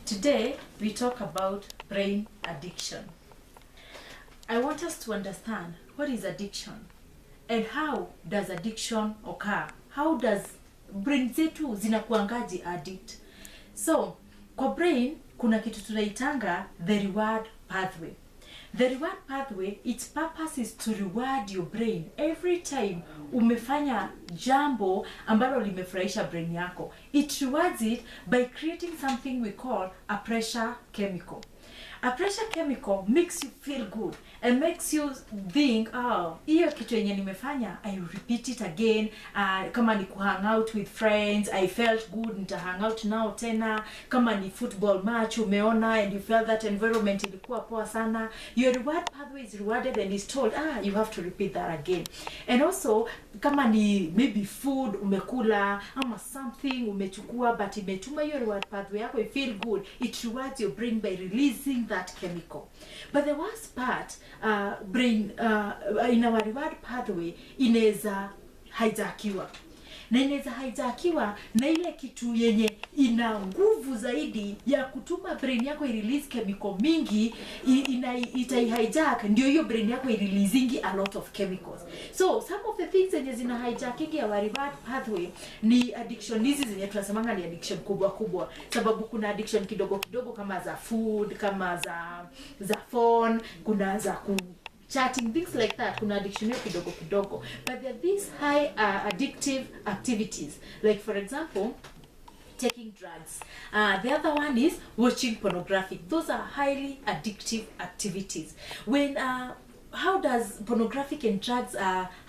Today we talk about brain addiction. I want us to understand what is addiction and how does addiction occur. How does brain zetu zinakuangaji addict? So, kwa brain kuna kitu tunaitanga the reward pathway. The reward pathway, its purpose is to reward your brain every time umefanya jambo ambalo limefurahisha brain yako. It rewards it by creating something we call a pressure chemical. A pressure chemical makes you feel good and makes you think, hiyo kitu yenye nimefanya, I repeat it again. Kama ni hang out with friends, I felt good, nita hang out now tena. Kama ni football match, umeona and you felt that environment ilikuwa poa sana. Your reward pathway is rewarded and is told, you have to repeat that again. And also, kama ni maybe food, umekula, ama something, umechukua, but imetuma your reward pathway yako, you feel good. It rewards your brain by releasing that chemical. But the worst part, brain in our reward pathway inaweza hijackiwa. Na inaweza hijackiwa na ile kitu yenye ina nguvu zaidi ya kutuma brain yako i-release chemical mingi, ita-hijack, ndio hiyo brain yako i-releasingi a lot of chemicals. So some of the things zenye zina hijacking our reward pathway ni addiction hizi zenye tunasemanga ni addiction kubwa kubwa, sababu kuna addiction kidogo kidogo kama za food, kama za phone, kuna za chatting, things like that. Kuna addiction kidogo kidogo, but there are these high addictive activities, like for example taking drugs. The other one is watching pornography. Those are highly addictive activities. How does pornographic and drugs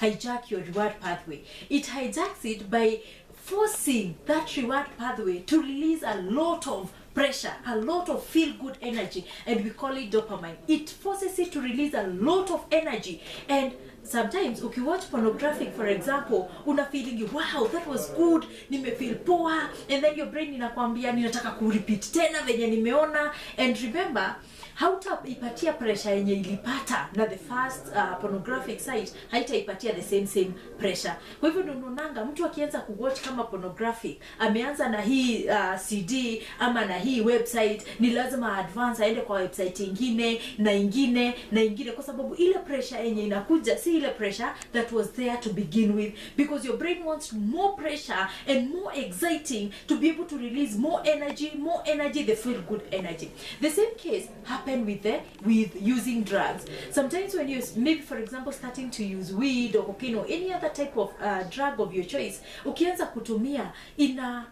hijack your reward pathway? It hijacks it by forcing that reward pathway to release a lot of pressure, a lot of feel-good energy, and we call it dopamine. It forces it to release a lot of energy. And sometimes if you watch pornographic, for example, una feeling, wow, that was good, nimefeel poa, and then your brain inakwambia ninataka ku-repeat tena venye nimeona. And remember, hautaipatia pressure yenye ilipata na the first pornographic site, haitaipatia the same pressure. Kwa hivyo unaonanga mtu akianza kuwatch kama pornographic, ameanza na hii CD ama na hii website, ni lazima advance aende kwa website ingine na ingine na ingine, kwa sababu ile pressure yenye inakuja si ile pressure that was there to begin with, because your brain wants more pressure and more exciting to be able to release more energy, the feel good energy. The same case happen with using drugs. Sometimes when you maybe for example starting to use weed or cocaine or any other type of drug of your choice, ukianza kutumia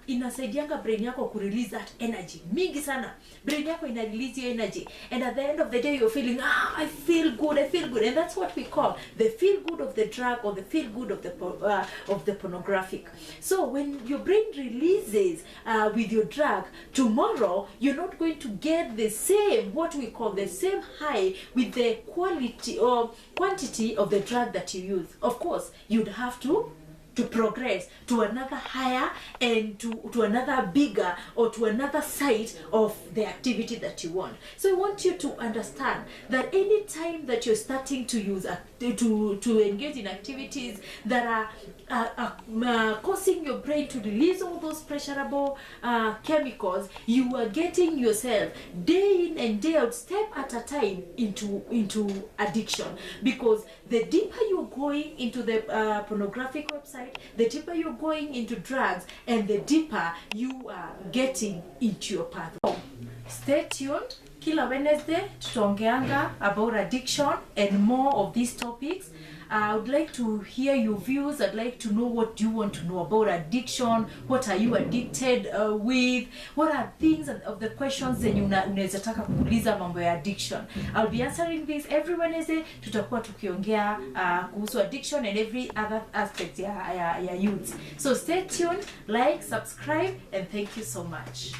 inasaidianga brain yako ku release that energy mingi sana. Brain yako ina release your energy, and at the end of the day you're feeling I feel good, and that's what we call the feel good of the drug or the feel good of the pornographic. So when your brain releases with your drug, tomorrow you're not going to get the same, what we call the same high with the quality or quantity of the drug that you use. Of course, you'd have to progress to another higher and to another bigger or to another side of the activity that you want. So I want you to understand that any time that you're starting to use to engage in activities that are causing your brain to release all those pleasurable chemicals, you are getting yourself day in and day out, step at a time into addiction. Because the deeper you're going into the pornographic website, the deeper you're going into drugs, and the deeper you are getting into your path. Stay tuned. Kila Wednesday tutaongeanga about addiction and more of these topics. I would like to hear your views. I'd like to know what you want to know about addiction. What are you addicted with? What are things of the questions that unaweza taka kuuliza mambo ya addiction? I'll be answering this every Wednesday. Tutakuwa tukiongea kuhusu addiction and every other aspect ya youth. So stay tuned, like, subscribe, and thank you so much.